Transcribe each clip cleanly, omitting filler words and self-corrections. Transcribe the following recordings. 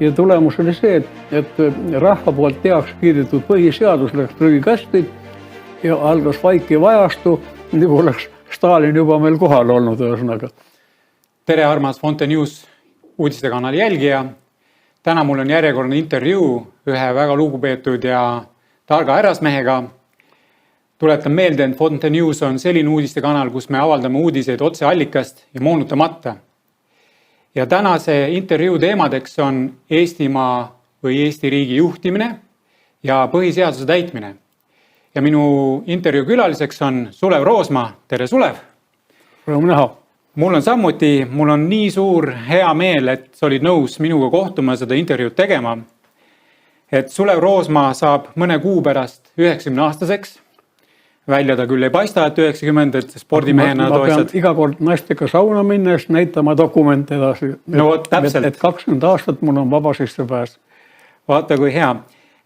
ja tulemus oli see, et rahva poolt heaks kiidetud põhiseadus läks prügikasti ja algas vaikiv ajastu, nagu oleks Stalin juba meil kohal olnud ühesõnaga. Tere armas Fonte News uudistekanali jälgija. Täna mul on järjekordne intervjuu ühe väga lugupeetud ja targa härrasmehega. Tuletan meelde, et Fonte News on selline uudistekanal, kus me avaldame uudiseid otse allikast ja moonutamata. Ja tänase intervjuu teemadeks on Eestimaa või Eesti riigi juhtimine ja põhiseaduse täitmine. Ja minu intervjuu külaliseks on Sulev Roosma. Tere Sulev! Rõõm näha! Mul on nii suur hea meel, et sa olid nõus minuga kohtuma seda intervjuud tegema. Et Sulev Roosma saab mõne kuu pärast 90-aastaseks. Välja ta küll ei paista, et 90, et spordimehena ma pean iga kord naistega sauna minnes näitama dokumente edasi. No täpselt. Et 20 aastat mul on vaba sisse pääs. Vaata kui hea.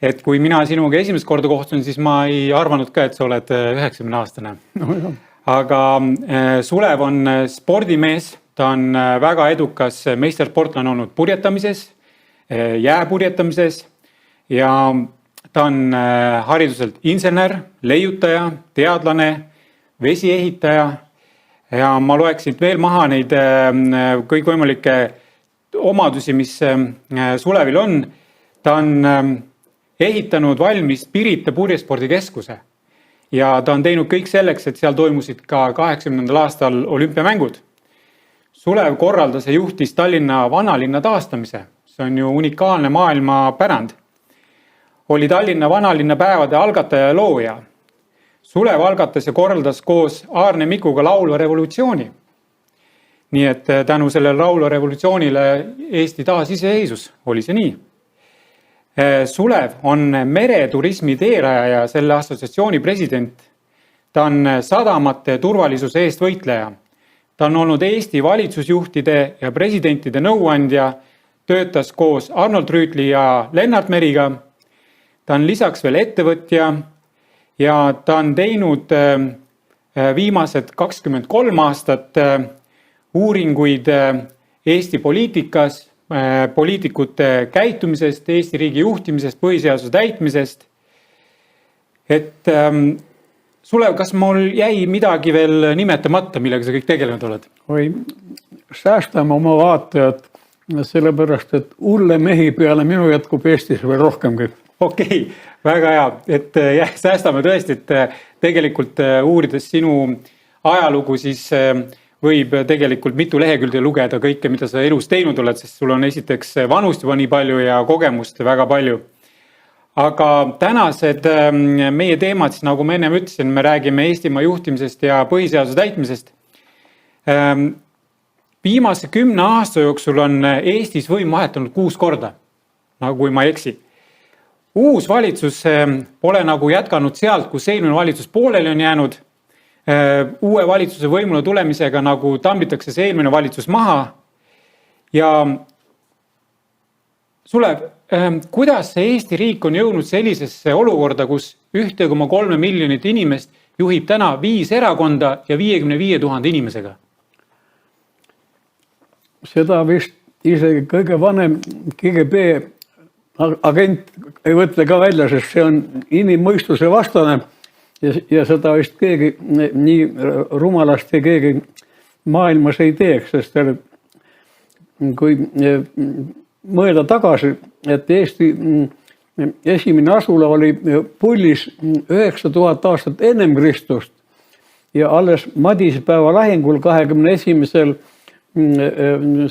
Et kui mina sinuga esimest korda kohtusin, siis ma ei arvanud ka, et sa oled 90-aastane. No, aga Sulev on spordimees, ta on väga edukas meistersportlane olnud purjetamises, jääpurjetamises ja ta on hariduselt insener, leiutaja, teadlane, vesiehitaja ja ma loeksin veel maha neid kõikvõimalikke omadusi, mis Sulevil on. Ta on ehitanud valmis Pirita purjespordikeskuse ja ta on teinud kõik selleks, et seal toimusid ka 80. aastal olümpiamängud. Sulev korraldas ja juhtis Tallinna vanalinna taastamise. See on ju unikaalne maailma pärand. Oli Tallinna vanalinna päevade algataja ja looja. Sulev algatas ja korraldas koos Aarne Mikuga laulva revolutsiooni. Nii et tänu sellele laulva revolutsioonile Eesti taasiseseisvus oli see nii. Sulev on mereturismi teeraja ja selle assotsiatsiooni president. Ta on sadamate turvalisuse eest võitleja. Ta on olnud Eesti valitsusjuhtide ja presidentide nõuandja, töötas koos Arnold Rüütli ja Lennart Meriga. Ta on lisaks veel ettevõtja ja ta on teinud viimased 23 aastat uuringuid Eesti poliitikas, poliitikute käitumisest, Eesti riigi juhtimisest, põhiseaduse täitmisest. Et Sulev, kas mul jäi midagi veel nimetamata, millega sa kõik tegelenud oled? Või säästame oma vaatajad, sellepärast, et hulle mehi peale minu jätkub Eestis veel rohkemgi. Okei, väga hea. Et säästame tõesti, et tegelikult uurides sinu ajalugu, siis võib tegelikult mitu lehekülge lugeda kõike, mida sa elus teinud oled, sest sul on esiteks vanust juba nii palju ja kogemust väga palju. Aga tänased meie teemad, siis nagu ma enne ütlesin, me räägime Eestimaa juhtimisest ja põhiseaduse täitmisest. Viimase 10 aasta jooksul on Eestis võim vahetanud 6 korda, nagu kui ma ei eksi. Uus valitsus pole nagu jätkanud sealt, kus eelmine valitsus pooleli on jäänud. Uue valitsuse võimule tulemisega nagu tambitakse see eelmine valitsus maha. Ja Sulev, kuidas see Eesti riik on jõudnud sellisesse olukorda, kus 1,3 miljonit inimest juhib täna 5 erakonda ja 55 000 inimesega? Seda vist isegi kõige vanem KGB agent ei võtle ka välja, sest see on inimmõistuse vastane. Ja seda vist keegi nii rumalasti keegi maailmas ei teeks, sest kui mõelda tagasi, et Eesti esimene asula oli Pullis 9000 aastat ennem Kristust ja alles Madispäeva lahingul 21.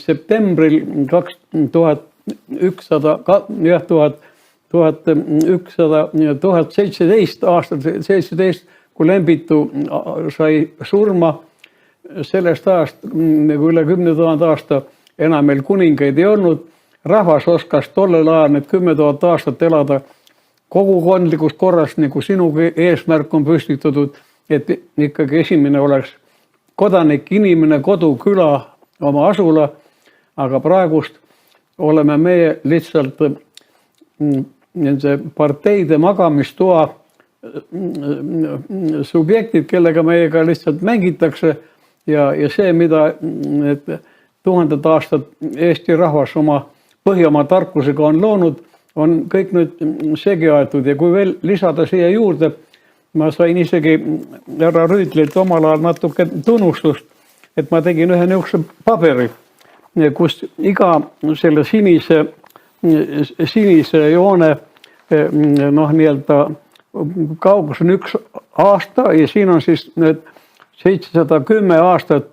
septembril 1117 aastal, 17, kui Lembitu sai surma, sellest ajast üle 10 000 aasta enam meil kuningaid ei olnud. Rahvas oskas tollel ajal need 10 000 aastat elada kogukondlikus korras, nagu sinugi eesmärk on püstitatud, et ikkagi esimene oleks kodanik, inimene, kodu, küla, oma asula, aga praegust oleme meie lihtsalt nende parteide magamistoa subjektid, kellega meiega lihtsalt mängitakse ja see, mida tuhanded aastad Eesti rahvas oma Põhjamaa tarkusega on loonud, on kõik nüüd segi aetud ja kui veel lisada siia juurde, ma sain isegi härra Rüütlilt omal ajal natuke tunnustust, et ma tegin ühe niisuguse paberi, kus iga selle sinise joone nii-öelda kaugus on 1 aasta ja siin on siis need 710 aastat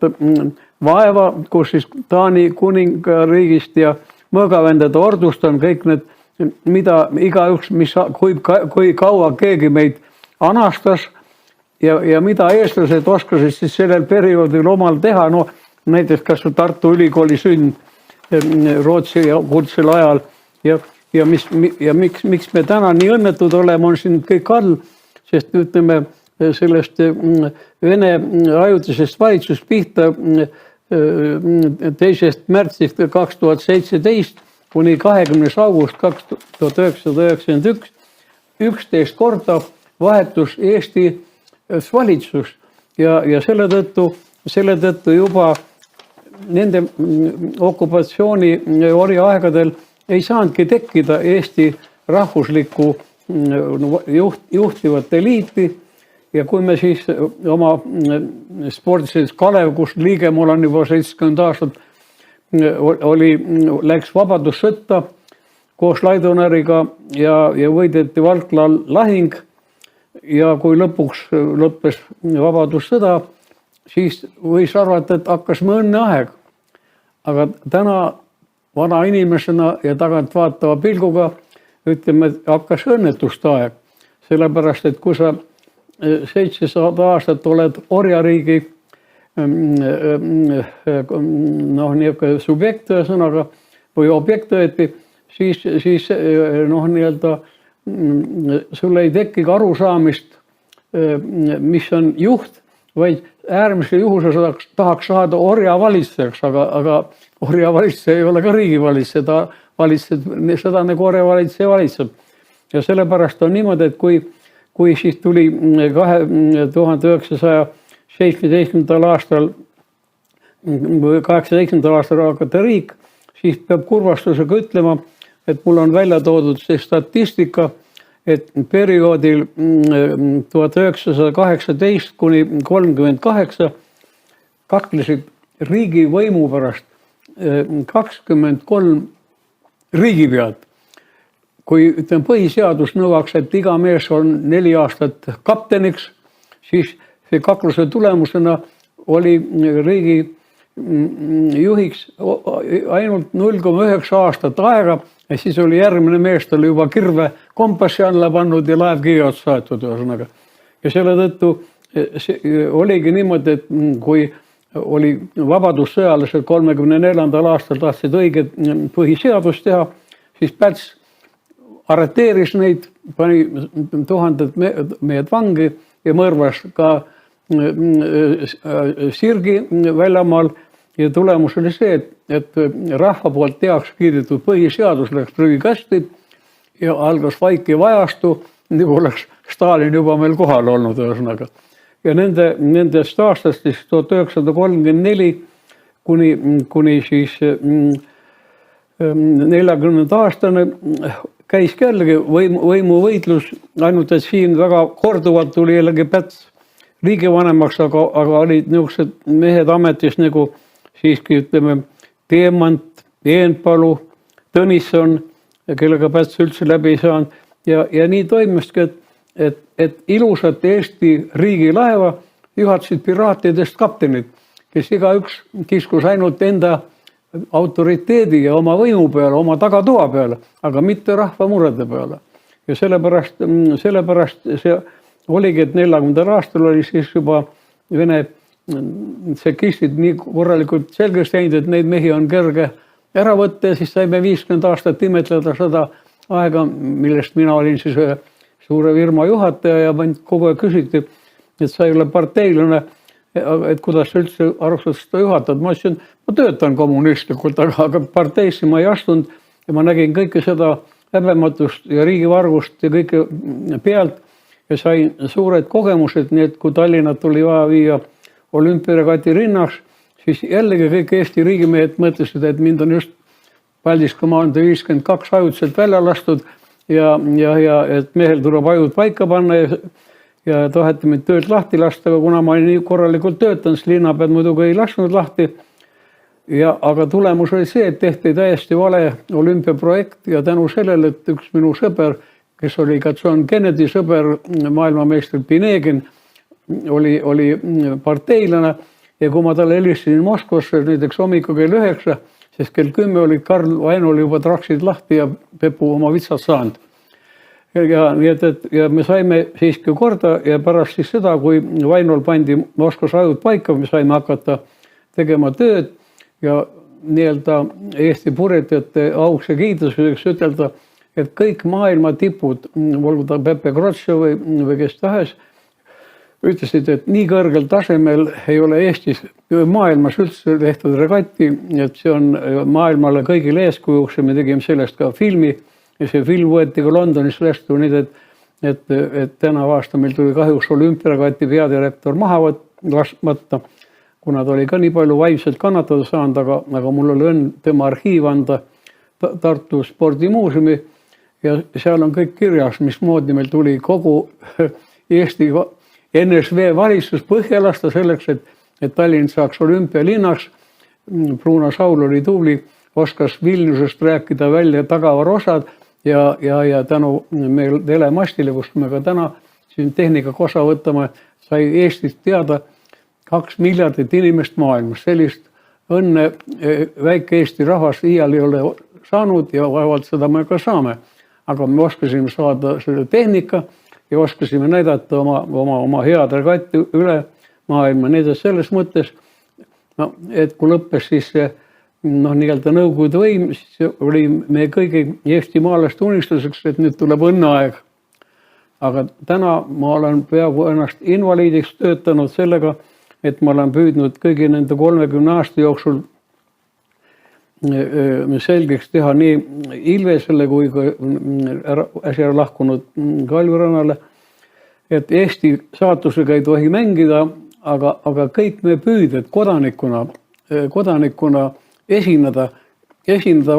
vaeva, kus siis Taani kuningariigist ja mõõgavendade ordust on kõik need, mida igaüks, kui kaua keegi meid anastas ja mida eestlased oskasid siis sellel perioodil omal teha, no näiteks kas Tartu Ülikooli sünd Rootsi kuldsel ajal ja miks me täna nii õnnetud oleme, on siin kõik all, sest ütleme sellest Vene ajutisest valitsusest pihta 2. märtsist 2017 kuni 20. august 1991 11 korda vahetus Eesti valitsus ja selle tõttu juba nende okupatsiooni aegadel ei saanudki tekkida Eesti rahvuslikku juhtivat eliiti ja kui me siis oma spordiselts Kalev, kus liige mul on juba 70 aastat, läks vabadussõtta koos Laidoneriga ja võideti Valklal lahing ja kui lõpuks lõppes vabadussõda, siis võis arvata, et hakkas õnneaeg. Aga täna vana inimesena ja tagant vaatava pilguga ütleme, et hakkas õnnetuste aeg. Sellepärast, et kui sa 700 aastat oled orjariigi subjekt sõnaga või objekt õieti, siis nii-öelda sul ei teki arusaamist, mis on juht, vaid äärmise juhuse tahaks saada orjavalitsejaks, aga orjavalitseja ei ole ka riigivalitseja, ta valitseb seda nagu orjavalitseja valitseb. Ja sellepärast on niimoodi, et kui siis tuli 1917. aastal, 18. aastal hakata riik, siis peab kurvastusega ütlema, et mul on välja toodud see statistika, et perioodil 1918 kuni 1938 kaklesid riigivõimu pärast 23 riigipead. Kui ütleme, põhiseadus nõuaks, et iga mees on 4 aastat kapteniks, siis see kakluse tulemusena oli riigi juhiks ainult 0,9 aastat aega ja siis oli järgmine mees, ta oli juba kirve kompassi alla pannud ja laev kiia otsa saetud ühesõnaga. Ja selle tõttu oligi niimoodi, et kui oli vabadussõjalised 34. aastal tahtsid õiget põhiseadust teha, siis Päts arreteeris neid, pani 1000 mehed vangi ja mõrvas ka Sirgi väljamaal ja tulemus oli see, et rahva poolt heaks kiidetud põhiseadus läks prügikasti ja algas vaikiv ajastu, nagu oleks Stalin juba meil kohal olnud ühesõnaga. Ja nendest aastast 1934 kuni siis 40. aastane käis jällegi võimuvõitlus, ainult et siin väga korduvalt tuli jällegi Päts riigivanemaks, aga olid niisugused mehed ametis nagu siiski ütleme Teemant, Eenpalu, Tõnisson, kellega Päts üldse läbi ei saanud ja nii toimuski, et ilusat Eesti riigilaeva juhatasid piraatidest kaptenid, kes igaüks kiskus ainult enda autoriteedi ja oma võimu peale, oma tagatoa peale, aga mitte rahva murede peale. Ja sellepärast see oligi, et 40. aastal oli siis juba Vene tsekistid nii korralikult selgeks teinud, et neid mehi on kerge ära võtta ja siis saime 50 aastat imetleda seda aega, millest mina olin siis ühe suure firma juhataja ja mind kogu aeg küsiti, et sa ei ole parteilane, et kuidas sa üldse arvastad seda juhatad. Ma ütlesin, ma töötan kommunistlikult, aga parteisse ma ei astunud ja ma nägin kõike seda häbematust ja riigivargust ja kõike pealt ja sain suured kogemused, nii et kui Tallinnat tuli vaja viia olümpiaregati rinnaks, siis jällegi kõik Eesti riigimehed mõtlesid, et mind on just Paldiska maantee 52 ajutiselt välja lastud ja et mehel tuleb ajud paika panna ja taheti mind töölt lahti lasta, aga kuna ma olin nii korralikult töötanud, siis linnapead muidugi ei lasknud lahti. Aga tulemus oli see, et tehti täiesti vale olümpiaprojekt ja tänu sellele, et üks minu sõber, kes oli ka John Kennedy sõber, maailmameister Pinegin, oli parteilane ja kui ma talle helistasin Moskvasse näiteks hommikul kell 9, sest kell 10 olid Karl Vainol juba traksid lahti ja Pepu oma vitsad saanud. Ja me saime siiski korda ja pärast siis seda, kui Vainol pandi Moskvas ajud paika, me saime hakata tegema tööd ja nii-öelda Eesti purjetajate auks ja kiiduseks ütelda, et kõik maailma tipud, olgu ta Pepe Grotšo või kes tahes, ütlesid, et nii kõrgel tasemel ei ole Eestis maailmas üldse tehtud regatti, et see on maailmale kõigile eeskujuks ja me tegime sellest ka filmi ja see film võeti ka Londonis vastu, nii et tänavu aasta meil tuli kahjuks olümpiaregati peadirektor maha võtta, kuna ta oli ka nii palju vaimselt kannatada saanud, aga mul oli õnn tema arhiiv anda Tartu spordimuuseumi ja seal on kõik kirjas, mismoodi meil tuli kogu Eesti NSV valitsus põhja lasta selleks, et Tallinn saaks olümpialinnaks. Bruno Saul oli tubli, oskas Vilniusest rääkida välja tagavarosad ja tänu meil telemastile, kus me ka täna siin tehnikaga osa võtame, sai Eestist teada 2 miljardit inimest maailmas. Sellist õnne väike Eesti rahvas iial ei ole saanud ja vaevalt seda me ka saame. Aga me oskasime saada selle tehnika ja oskasime näidata oma head regatti üle maailma. Nii et selles mõttes, et kui lõppes siis nii-öelda nõukogude võim, siis oli meie kõigi Eesti maalaste unistuseks, et nüüd tuleb õnneaeg. Aga täna ma olen peaaegu ennast invaliidiks töötanud sellega, et ma olen püüdnud kõigi nende 30 aasta jooksul selgeks teha nii Ilvesele kui ka äsja lahkunud Kaljurannale, et Eesti saatusega ei tohi mängida, aga kõik me püüded kodanikuna esineda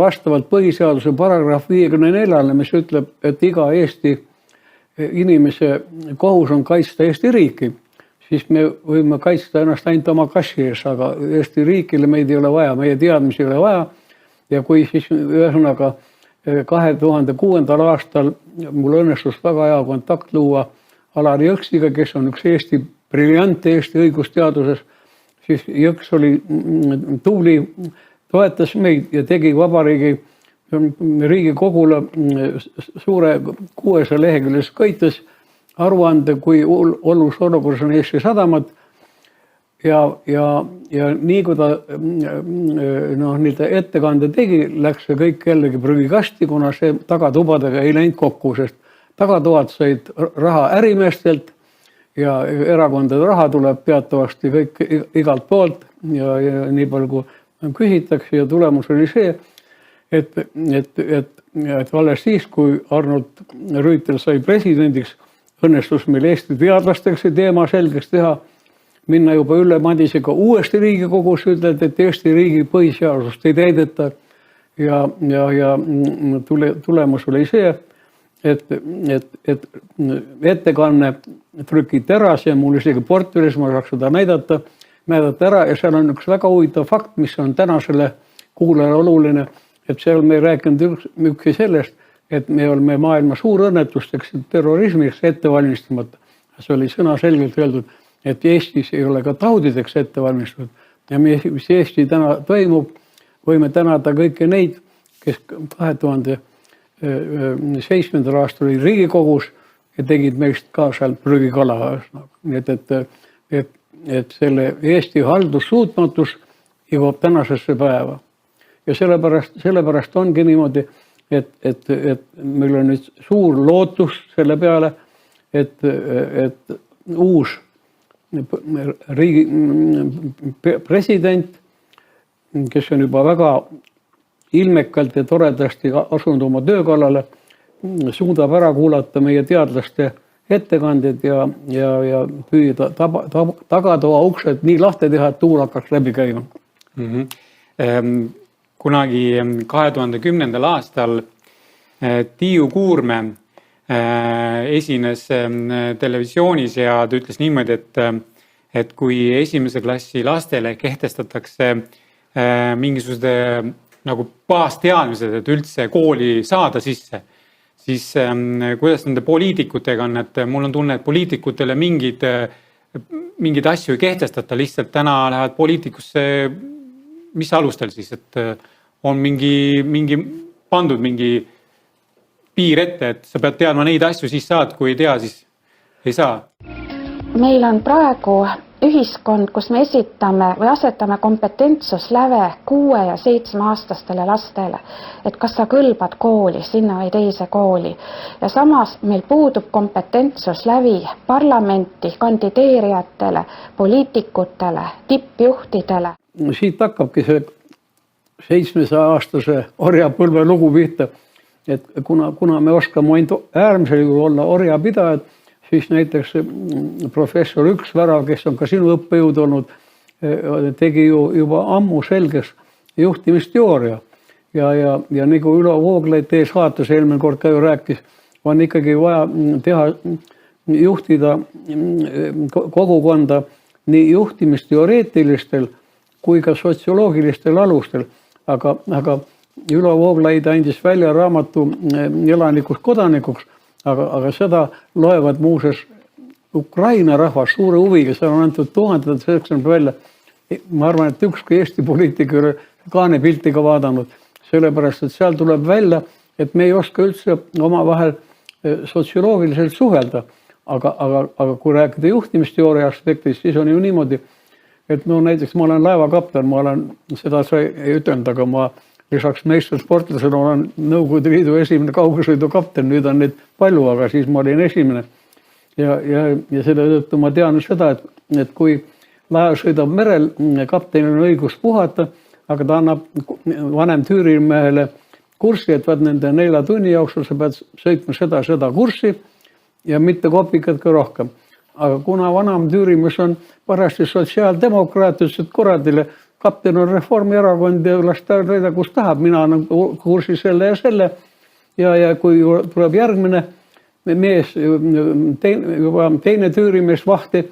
vastavalt põhiseaduse paragrahv 54, mis ütleb, et iga Eesti inimese kohus on kaitsta Eesti riiki, siis me võime kaitsta ennast ainult oma kassi ees, aga Eesti riikile meid ei ole vaja, meie teadmisi ei ole vaja. Ja kui siis ühesõnaga 2006. aastal mul õnnestus väga hea kontakt luua Alari Jõksiga, kes on üks Eesti briljant Eesti õigusteaduses, siis Jõks oli tubli, toetas meid ja tegi Vabariigi Riigikogule suure 600 leheküljes köites aruande, kui olus olukorras on Eesti sadamad ja nii kui ta ettekande tegi, läks see kõik jällegi prügikasti, kuna see tagatubadega ei läinud kokku, sest tagatoad said raha ärimeestelt ja erakondade raha tuleb teatavasti kõik igalt poolt ja nii palju kui küsitakse ja tulemus oli see, et alles siis, kui Arnold Rüütel sai presidendiks, õnnestus meil Eesti teadlasteks see teema selgeks teha, minna juba Ülle Madisega uuesti Riigikogus, ütled, et Eesti riigi põhiseadust ei täideta ja tulemus oli see, et ettekanne trükiti ära, see mul isegi portfellis, ma saaks seda näidata ära ja seal on üks väga huvitav fakt, mis on tänasele kuulajale oluline, et seal me ei rääkinud üksi sellest, et me oleme maailma suur õnnetusteks terrorismiks ettevalmistamata. See oli sõna selgelt öeldud, et Eestis ei ole ka taudideks ettevalmistatud ja mis Eesti täna toimub, võime tänada kõiki neid, kes 2007. aastal oli Riigikogus ja tegid meist ka seal prügikala. Nii et selle Eesti haldussuutmatus jõuab tänasesse päeva. Ja sellepärast ongi niimoodi, et meil on nüüd suur lootus selle peale, et uus riigi president, kes on juba väga ilmekalt ja toredasti asunud oma töö kallale, suudab ära kuulata meie teadlaste ettekanded ja püüda tagatoa uksed nii lahti teha, et tuul hakkaks läbi käima. kunagi 2010. aastal Tiiu Kuurme esines televisioonis ja ta ütles niimoodi, et kui esimese klassi lastele kehtestatakse mingisugused nagu baasteadmised, et üldse kooli saada sisse, siis kuidas nende poliitikutega on, et mul on tunne, et poliitikutele mingeid asju ei kehtestata, lihtsalt täna lähevad poliitikusse, mis alustel siis, et on mingi pandud mingi piir ette, et sa pead teadma neid asju, siis saad, kui ei tea, siis ei saa. Meil on praegu ühiskond, kus me asetame kompetentsusläve 6- ja 7-aastastele lastele, et kas sa kõlbad kooli, sinna või teise kooli. Ja samas meil puudub kompetentsuslävi parlamenti kandideerijatele, poliitikutele, tippjuhtidele. Siit hakkabki see 700-aastase orjapõlve lugu pihta, et kuna me oskame ainult äärmisel juhul olla orjapidajad, siis näiteks professor Üksvärav, kes on ka sinu õppejõud olnud, tegi ju juba ammu selgeks juhtimisteooria. Ja nagu Ülo Vooglaid teie saates eelmine kord ka ju rääkis, on ikkagi vaja juhtida kogukonda nii juhtimisteoreetilistel kui ka sotsioloogilistel alustel. Aga Ülo Vooglaid andis välja raamatu Elanikust kodanikuks, aga seda loevad muuseas Ukraina rahvas suure huviga, seal on antud tuhandet selleks välja. Ma arvan, et ükski Eesti poliitika ei ole kaanepilti ka vaadanud, sellepärast, et seal tuleb välja, et me ei oska üldse omavahel sotsioloogiliselt suhelda. Aga kui rääkida juhtimisteooria aspektist, siis on ju niimoodi, et näiteks ma olen laevakapten, seda sa ei ütelnud, aga ma lisaks meistersportlasena olen Nõukogude Liidu esimene kaugsõidukapten, nüüd on neid palju, aga siis ma olin esimene. Ja selle tõttu ma tean seda, et kui laev sõidab merel, kaptenil on õigus puhata, aga ta annab vanem tüürimehele kurssi, et nende 4 tunni jooksul sa pead sõitma seda kurssi ja mitte kopikat ka rohkem. Aga kuna vanem tüürimees on parasti sotsiaaldemokraat, ütles, et korradile, kapten on Reformierakond ja las ta reida, kus tahab, mina annan kursi selle ja selle. Ja kui tuleb järgmine mees, juba teine tüürimees vahti,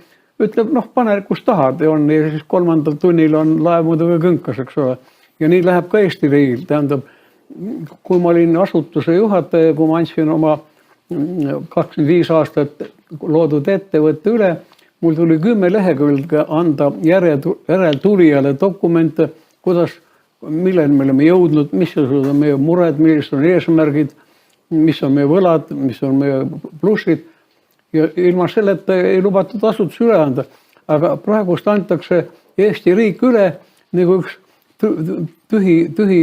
ütleb, pane kus tahad ja siis 3. tunnil on laev muidugi künkas, eks ole. Ja nii läheb ka Eesti riigil. Tähendab, kui ma olin asutuse juhataja, kui ma andsin oma 25 aastat loodud ettevõtte üle, mul tuli 10 lehekülge anda järeltulijale dokumente, milleni me oleme jõudnud, mis on meie mured, millised on eesmärgid, mis on meie võlad, mis on meie plussid. Ja ilma selleta ei lubatud asutus üle anda. Aga praegust antakse Eesti riik üle nagu üks tühi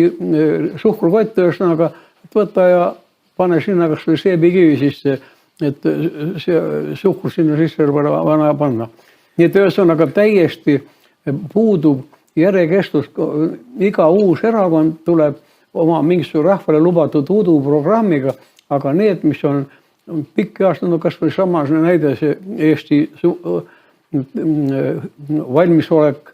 suhkrukott, ühesõnaga, et võta ja pane sinna kas või seebikivi sisse, et see suhkur sinna sisse vana panna. Nii et ühesõnaga täiesti puudub järjekestus. Iga uus erakond tuleb oma mingisuguse rahvale lubatud uduprogrammiga, aga need, mis on pikki aastaid, kas või samas näide see Eesti valmisolek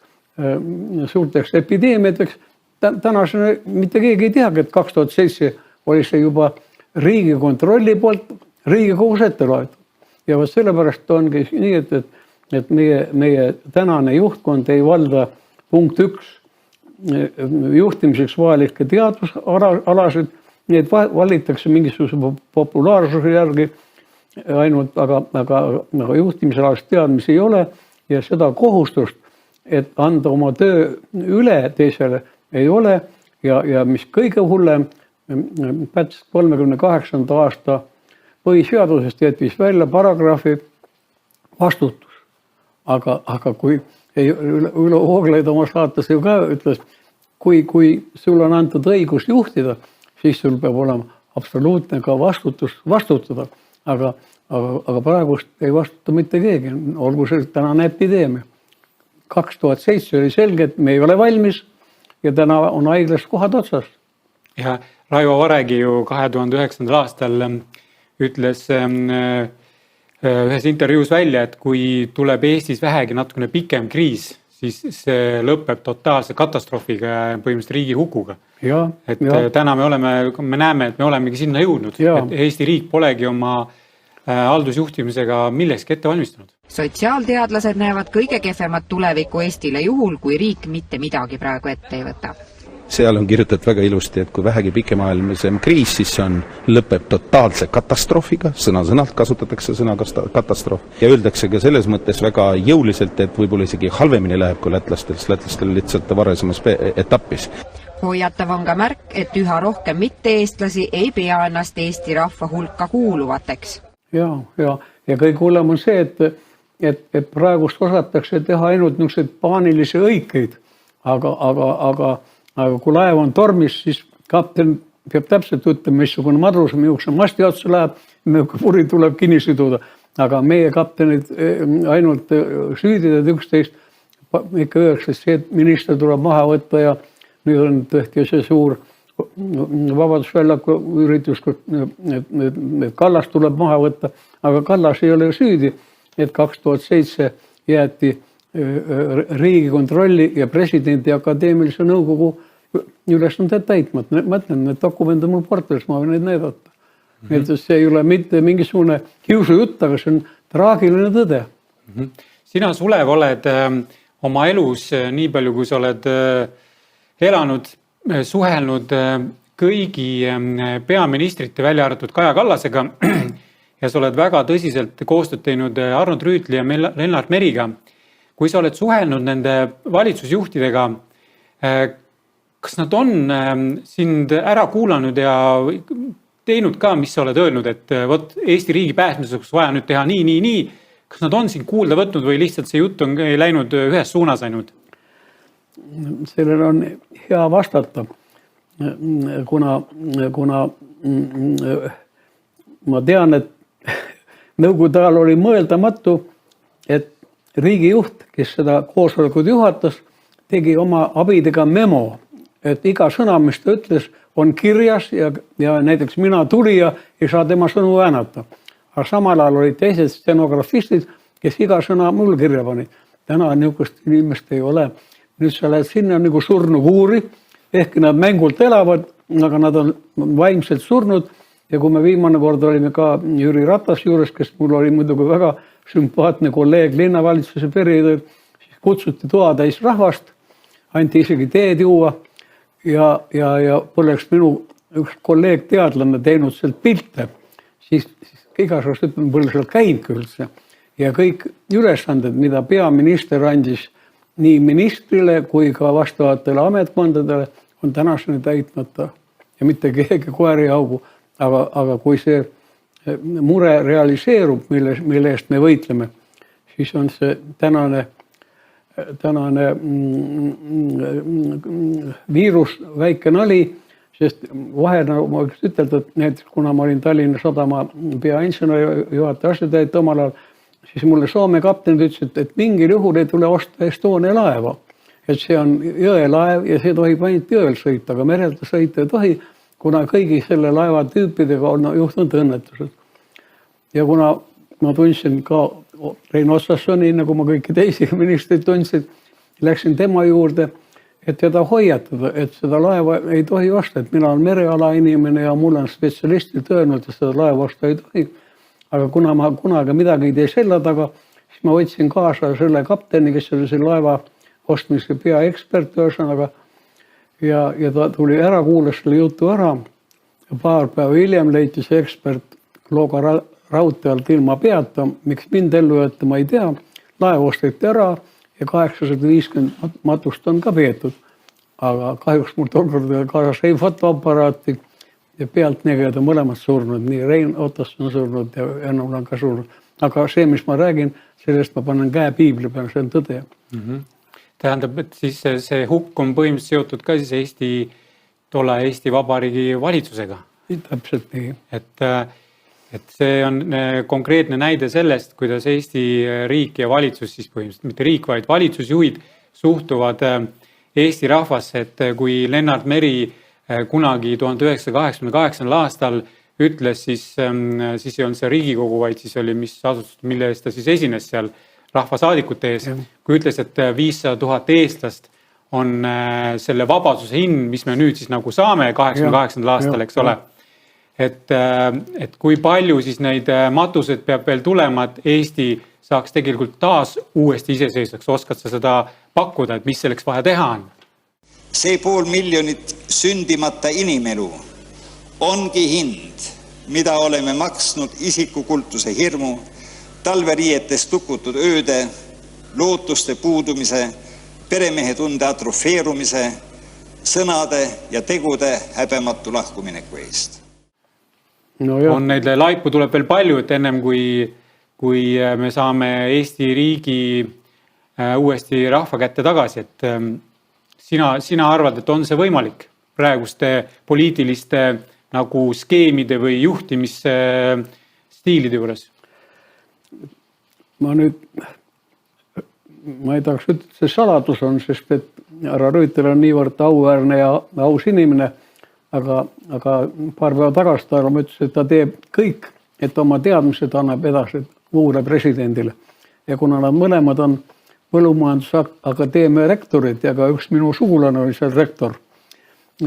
suurteks epideemiateks, tänasena mitte keegi ei teagi, et 2007 oli see juba Riigikontrolli poolt Riigikogus ette loetud. Ja sellepärast ongi nii, et meie tänane juhtkond ei valda punkt 1 juhtimiseks vajalikke teadusalasid, need valitakse mingisuguse populaarsuse järgi ainult, aga juhtimisalast teadmisi ei ole ja seda kohustust, et anda oma töö üle teisele ei ole ja mis kõige hullem, Päts 38. aasta põhiseadusest jättis välja paragrahvi vastutus. Aga kui Ülo Vooglaid oma saates ju ka ütles, kui sul on antud õigus juhtida, siis sul peab olema absoluutne ka vastutus vastutada. Aga praegust ei vastuta mitte keegi, olgu see tänane epideemia. 2007 oli selge, et me ei ole valmis ja täna on haiglas kohad otsas. Ja Raivo Varegi ju 2009. aastal ütles ühes intervjuus välja, et kui tuleb Eestis vähegi natukene pikem kriis, siis see lõpeb totaalse katastroofiga ja põhimõtteliselt riigi hukuga. Et täna me näeme, et me olemegi sinna jõudnud, et Eesti riik polegi oma haldusjuhtimisega millekski ette valmistunud. Sotsiaalteadlased näevad kõige kehvemat tulevikku Eestile juhul, kui riik mitte midagi praegu ette ei võta. Seal on kirjutatud väga ilusti, et kui vähegi pikemaajalmisem kriis, siis see lõpeb totaalse katastroofiga, sõna-sõnalt kasutatakse sõna katastroof. Ja öeldakse ka selles mõttes väga jõuliselt, et võib-olla isegi halvemini läheb kui lätlastel lihtsalt varasemas etappis. Hoiatav on ka märk, et üha rohkem mitte-eestlasi ei pea ennast Eesti rahva hulka kuuluvateks. Ja kõik hullem on see, et praegust osatakse teha ainult niisuguseid paanilisi õikeid, aga kui laev on tormis, siis kapten peab täpselt ütlema, missugune madrus, missugune masti otsa läheb, missugune puri tuleb kinni siduda. Aga meie kaptenid ainult süüdidad üksteist, ikka öeldakse, et minister tuleb maha võtta ja nüüd on tehti see suur Vabadusväljaku üritus, et Kallas tuleb maha võtta, aga Kallas ei ole süüdi, et 2007 jäeti Riigikontrolli ja presidendi akadeemilise nõukogu ülesanded täitma. Ma ütlen, need dokumendid mul portfelis, ma võin neid näidata. Et see ei ole mitte mingisugune kiusujutt, aga see on traagiline tõde. Sina, Sulev, oled oma elus nii palju, kui sa oled elanud, suhelnud kõigi peaministrite välja arvatud Kaja Kallasega ja sa oled väga tõsiselt koostööd teinud Arnold Rüütli ja Lennart Meriga. Kui sa oled suhelnud nende valitsusjuhtidega, kas nad on sind ära kuulanud ja teinud ka, mis sa oled öelnud, et võt Eesti riigi pääsmiseks vaja nüüd teha nii. Kas nad on sind kuulda võtnud või lihtsalt see jutt on läinud ühes suunas ainult? Sellele on hea vastata, kuna ma tean, et nõukogude ajal oli mõeldamatu, et riigijuht, kes seda koosolekut juhatas, tegi oma abidega memo, et iga sõna, mis ta ütles, on kirjas ja näiteks mina tulija ei saa tema sõnu äänata. Aga samal ajal olid teised stenografistid, kes iga sõna mul kirja pani. Täna niisugust inimest ei ole. Nüüd sa lähed sinna nagu surnu kuuri, ehk nad mängult elavad, aga nad on vaimselt surnud. Ja kui me viimane kord olime ka Jüri Ratas juures, kes mul oli muidugi väga sümpaatne kolleeg linnavalitsuse perioodil, siis kutsuti toatäis rahvast, anti isegi teed juua ja poleks minu üks kolleeg teadlane teinud sealt pilte, siis igasugust pole seal käinud üldse. Ja kõik ülesanded, mida peaminister andis nii ministrile kui ka vastavatele ametkondadele, on tänaseni täitmata ja mitte keegi koeri augu. Aga kui see mure realiseerub, mille eest me võitleme, siis on see tänane viirus väike nali, sest vahel ma võiks ütelda, et näiteks kuna ma olin Tallinna Sadama peainseneri juhataja asetäitja omal ajal, siis mulle Soome kaptenid ütlesid, et mingil juhul ei tule osta Estonia laeva. Et see on jõelaev ja see tohib ainult jõel sõita, aga merelt sõita ei tohi, kuna kõigi selle laeva tüüpidega on juhtunud õnnetused. Ja kuna ma tundsin ka Rein Otsassoni, nagu ma kõiki teisi ministrid tundsin, läksin tema juurde, et teda hoiatada, et seda laeva ei tohi osta, et mina olen mereala inimene ja mul on spetsialistid öelnud, et seda laeva osta ei tohi. Aga kuna ma kunagi midagi ei tee selle taga, siis ma võtsin kaasa selle kapteni, kes oli selle laeva ostmise peaekspert ühesõnaga. Ja ta tuli ära, kuulas selle jutu ära ja paar päeva hiljem leiti see ekspert Klooga raudtee alt ilma peata, miks mind ellu jätta, ma ei tea. Laev osteti ära ja 850 matust on ka peetud. Aga kahjuks mul tolkord kaasas ei fotoaparaati ja pealtnägijad on mõlemad surnud, nii Rein Otas on surnud ja Ennul on ka surnud. Aga see, mis ma räägin, sellest ma panen käe piibli peale, see on tõde. Tähendab, et siis see hukk on põhimõtteliselt seotud ka siis tolle Eesti Vabariigi valitsusega. Täpselt nii. Et see on konkreetne näide sellest, kuidas Eesti riik ja valitsus, siis põhimõtteliselt mitte riik, vaid valitsusjuhid suhtuvad Eesti rahvasse, et kui Lennart Meri kunagi 1988. aastal ütles, siis ei olnud see Riigikogu, vaid siis oli mis asutus, mille eest ta siis esines seal rahvasaadikute ees, kui ütles, et 500 000 eestlast on selle vabaduse hind, mis me nüüd siis nagu saame 88. aastal, eks ole. Et kui palju siis neid matused peab veel tulema, et Eesti saaks tegelikult taas uuesti iseseisvaks, oskad sa seda pakkuda, et mis selleks vaja teha on? See 500 000 sündimata inimelu ongi hind, mida oleme maksnud isikukultuse hirmu, talveriietes tukutud ööde, lootuste puudumise, peremehetunde atrofeerumise, sõnade ja tegude häbematu lahkumineku eest. No on neid laipu tuleb veel palju, et ennem kui me saame Eesti riigi uuesti rahva kätte tagasi, et sina arvad, et on see võimalik praeguste poliitiliste nagu skeemide või juhtimisstiilide juures? Ma ei tahaks ütelda, et see saladus on, sest et härra Rüütel on niivõrd auväärne ja aus inimene, aga paar päeva tagasi ta ütles, et ta teeb kõik, et oma teadmised annab edasi uuele presidendile. Ja kuna nad mõlemad on Põllumajandusakadeemia rektorid ja ka üks minu sugulane oli seal rektor,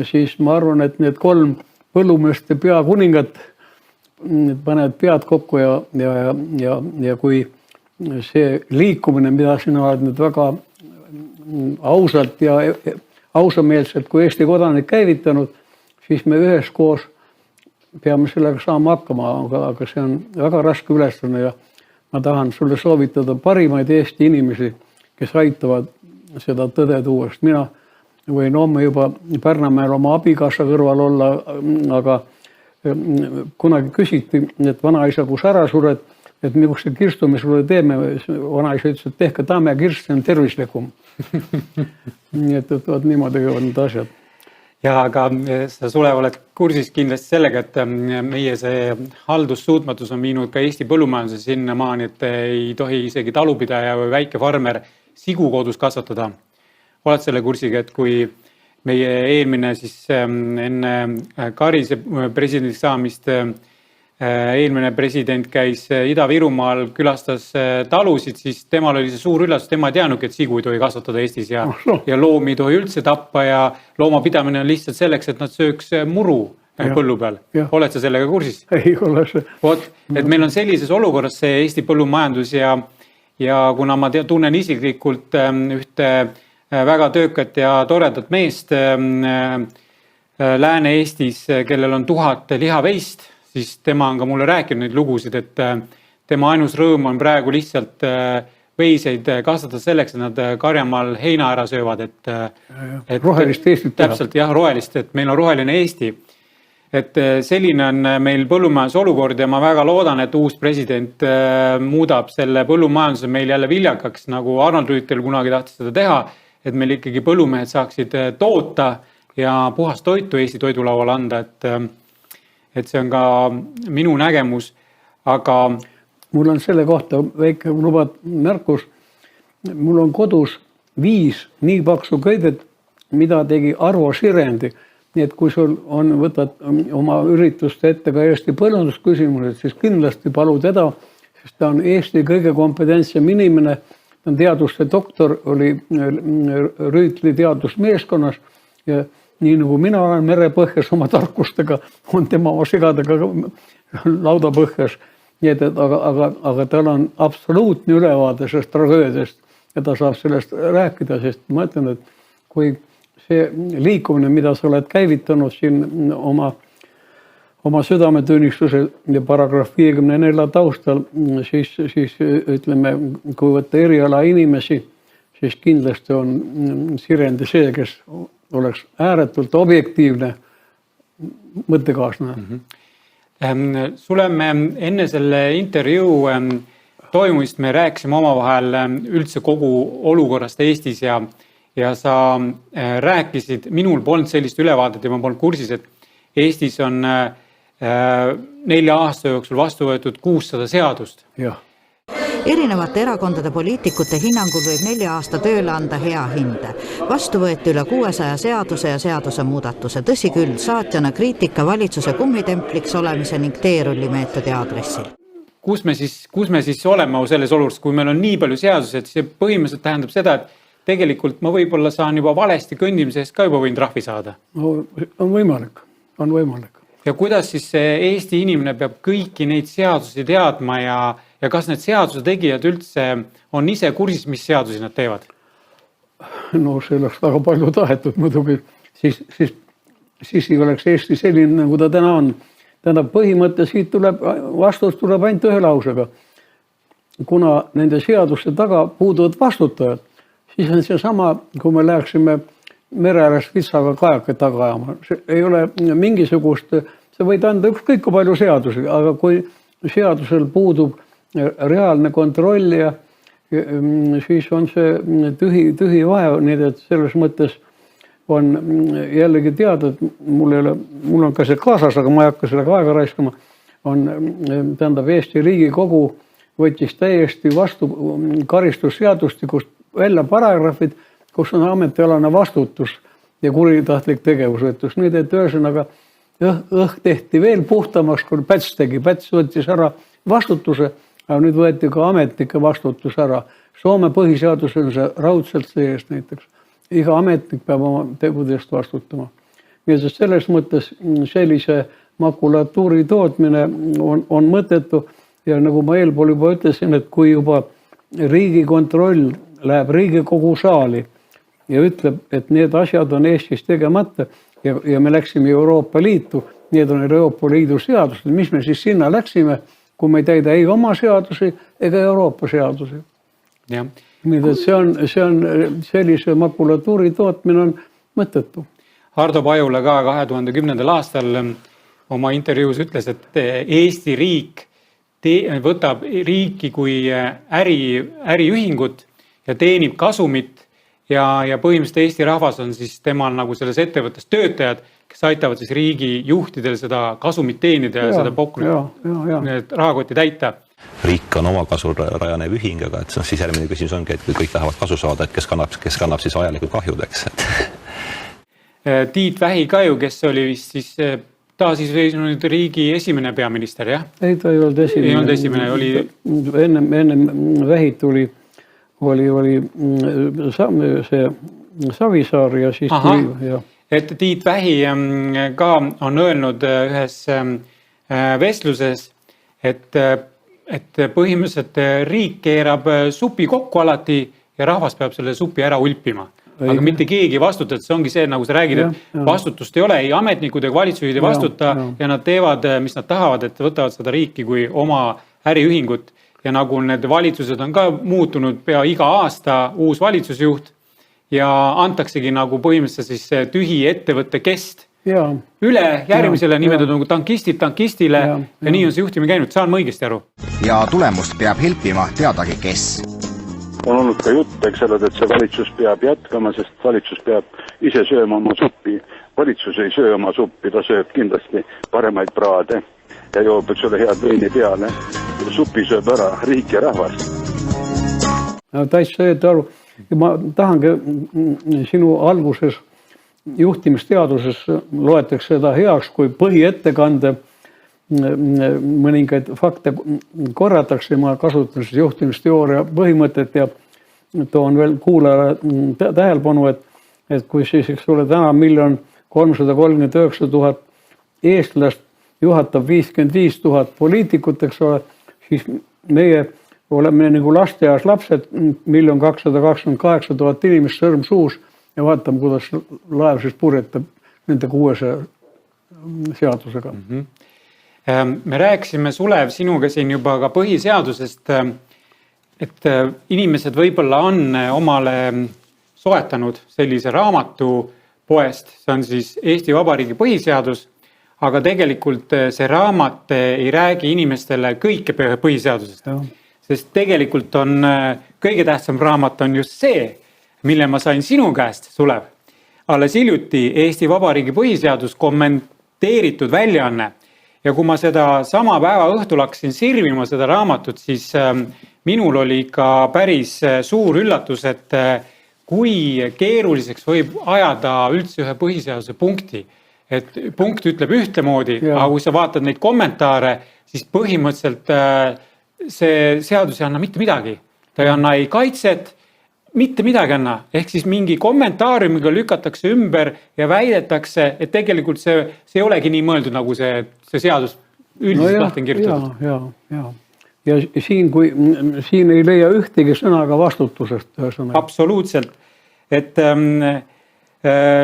siis ma arvan, et need 3 põllumeeste peakuningat panevad pead kokku ja kui see liikumine, mida sina oled nüüd väga ausalt ja ausameelselt kui Eesti kodanik käivitanud, siis me üheskoos peame sellega saama hakkama, aga see on väga raske ülesanne ja ma tahan sulle soovitada parimaid Eesti inimesi, kes aitavad seda tõde tuua. Mina võin homme juba Pärnamäel oma abikaasa kõrval olla, aga kunagi küsiti, et vanaisa, kus ära sured, et millise kirstu me sulle teeme, vanaisa ütles, et tehke tamme kirst, see on tervislikum. Nii et niimoodi on need asjad. Ja aga sa Sulev oled kursis kindlasti sellega, et meie see haldussuutmatus on viinud ka Eesti põllumajanduse sinna maani, et ei tohi isegi talupidaja või väike farmer sigu kodus kasvatada. Oled selle kursiga, et kui meie eelmine siis enne Karise presidendiks saamist eelmine president käis Ida-Virumaal, külastas talusid, siis temal oli see suur üllatus, tema ei teadnudki, et sigu ei tohi kasvatada Eestis ja loomi ei tohi üldse tappa ja loomapidamine on lihtsalt selleks, et nad sööks muru põllu peal. Oled sa sellega kursis? Ei ole see. Et meil on sellises olukorras see Eesti põllumajandus ja kuna ma tunnen isiklikult ühte väga töökat ja toredat meest Lääne-Eestis, kellel on 1000 lihaveist, siis tema on ka mulle rääkinud neid lugusid, et tema ainus rõõm on praegu lihtsalt veiseid kasvatada selleks, et nad karjamaal heina ära söövad. Rohelist Eestit teha. Täpselt, jah, rohelist, et meil on roheline Eesti. Et selline on meil põllumajanduse olukord ja ma väga loodan, et uus president muudab selle põllumajanduse meil jälle viljakaks, nagu Arnold Rüütel kunagi tahtis seda teha, et meil ikkagi põllumehed saaksid toota ja puhast toitu Eesti toidulauale anda, et see on ka minu nägemus, aga mul on selle kohta väike lubad märkus. Mul on kodus 5 nii paksu köidet, mida tegi Arvo Sirendi. Nii et kui sul võtad oma ürituste ette ka Eesti põllundusküsimused, siis kindlasti palu teda, sest ta on Eesti kõige kompetentsem inimene. Ta on teaduste doktor, oli Rüütli teadusmeeskonnas ja nii nagu mina olen merepõhjas oma tarkustega, on tema oma sigadega laudapõhjas. Nii et aga tal on absoluutne ülevaade sellest tragöödiast ja ta saab sellest rääkida, sest ma ütlen, et kui see liikumine, mida sa oled käivitanud siin oma südametunnistuse ja paragrahv 54 taustal, siis ütleme, kui võtta eriala inimesi, siis kindlasti on Sirendi see, kes oleks ääretult objektiivne mõttekaaslane. Sulle me enne selle intervjuu toimumist me rääkisime omavahel üldse kogu olukorrast Eestis ja sa rääkisid, minul polnud sellist ülevaadet ja ma polnud kursis, et Eestis on 4 aasta jooksul vastu võetud 600 seadust. Jah. Erinevate erakondade poliitikute hinnangul võib 4 aasta tööle anda hea hinde. Vastu võeti üle 600 seaduse ja seaduse muudatuse. Tõsi küll, saatjana kriitika valitsuse kummitempliks olemise ning teerullimeetodi aadressil. kus me siis oleme selles olukorras, kui meil on nii palju seadused, see põhimõtteliselt tähendab seda, et tegelikult ma võib-olla saan juba valesti kõndimise eest ka juba võin trahvi saada. No, on võimalik. Ja kuidas siis Eesti inimene peab kõiki neid seadusi teadma ja kas need seaduse tegijad üldse on ise kursis, mis seadusi nad teevad? No see oleks väga palju tahetud muidugi. Siis ei oleks Eesti selline, nagu ta täna on. Tähendab, põhimõtte siit vastus tuleb ainult ühe lausega. Kuna nende seaduste taga puuduvad vastutajad, siis on see sama, kui me läheksime mere ääres vitsaga kajake taga ajama. See ei ole mingisugust, see võid anda ükskõik kui palju seadusi, aga kui seadusel puudub reaalne kontroll ja siis on see tühi vahe, nii et selles mõttes on jällegi teada, et mul on ka see kaasas, aga ma ei hakka sellega aega raiskama, tähendab Eesti Riigikogu võttis täiesti vastu karistusseadustikust välja paragrahvid, kus on ametialane vastutus ja kuritahtlik tegevusvetus. Nüüd, et ühesõnaga õhk tehti veel puhtamaks, kui Päts tegi. Päts võttis ära vastutuse, aga nüüd võeti ka ametnike vastutus ära. Soome põhiseadus on see raudselt sees näiteks. Iga ametnik peab oma tegudest vastutama. Nii et selles mõttes sellise makulatuuri tootmine on mõttetu ja nagu ma eelpool juba ütlesin, et kui juba Riigikontroll läheb Riigikogu saali ja ütleb, et need asjad on Eestis tegemata ja me läksime Euroopa Liitu, need on Euroopa Liidu seadused, mis me siis sinna läksime, kui me ei täida ei oma seadusi ega Euroopa seadusi. Jah. Nii et see on sellise makulatuuri tootmine on mõttetu. Hardo Pajula ka 2010. aastal oma intervjuus ütles, et Eesti riik võtab riiki kui äriühingut ja teenib kasumit ja põhimõtteliselt Eesti rahvas on siis temal nagu selles ettevõttes töötajad, kes aitavad siis riigi juhtidel seda kasumit teenida ja seda rahakoti täita. Riik on oma kasul rajanev ühing, aga siis järgmine küsimus ongi, et kui kõik tahavad kasu saada, et kes kannab siis ajalikud kahjudeks. Tiit Vähi ka ju, kes oli vist siis taasiseseisvunud riigi esimene peaminister, jah? Ei, ta ei olnud esimene. Ei olnud esimene, oli... Enne Vähit oli see Savisaar ja siis tuli... Ja. Et Tiit Vähi ka on öelnud ühes vestluses, et põhimõtteliselt riik keerab supi kokku alati ja rahvas peab selle supi ära ulpima. Aga mitte keegi vastutab, see ongi see, nagu sa räägid, et vastutust ei ole, ei ametnikud ja valitsused ei vastuta ja nad teevad, mis nad tahavad, et võtavad seda riiki kui oma äriühingut. Ja nagu need valitsused on ka muutunud pea iga aasta uus valitsusjuht ja antaksegi nagu põhimõtteliselt siis tühi ettevõtte kest üle järgmisele nimetatud nagu tankistid tankistile ja nii on see juhtimine käinud. Saan ma õigesti aru? Ja tulemust peab helpima teadagi kes. On olnud ka jutt, eks ole, et see valitsus peab jätkama, sest valitsus peab ise sööma oma suppi. Valitsus ei söö oma suppi, ta sööb kindlasti paremaid praade ja joob, et sulle head veini peale. Supi sööb ära riik ja rahvas. Täitsa aru. Ma tahangi sinu alguses juhtimisteaduses loetakse seda heaks, kui põhiettekande mõningaid fakte korratakse, ma kasutan juhtimisteooria põhimõtet ja toon veel kuulajale tähelepanu, et kui siis, eks ole, täna 1 339 000 eestlast juhatab 55 000 poliitikut, eks ole, siis meie oleme nagu lasteaias lapsed, 1 228 000 inimest sõrm suus ja vaatame, kuidas laev siis purjetab nende 600 seadusega. Me rääkisime, Sulev, sinuga siin juba ka põhiseadusest, et inimesed võib-olla on omale soetanud sellise raamatu poest, see on siis Eesti Vabariigi põhiseadus, aga tegelikult see raamat ei räägi inimestele kõike põhiseadusest. Sest tegelikult on kõige tähtsam raamat on just see, mille ma sain sinu käest, Sulev. Alles hiljuti Eesti Vabariigi põhiseadus kommenteeritud väljaanne. Ja kui ma seda sama päeva õhtul hakkasin sirvima seda raamatut, siis minul oli ka päris suur üllatus, et kui keeruliseks võib ajada üldse ühe põhiseaduse punkti. Et punkt ütleb ühtemoodi, aga kui sa vaatad neid kommentaare, siis põhimõtteliselt see seadus ei anna mitte midagi. Ta ei anna ei kaitset, mitte midagi anna. Ehk siis mingi kommentaariumiga lükatakse ümber ja väidetakse, et tegelikult see ei olegi nii mõeldud, nagu see seadus üldiselt lahti on kirjutatud. Ja siin ei leia ühtegi sõnaga vastutusest. Absoluutselt. Et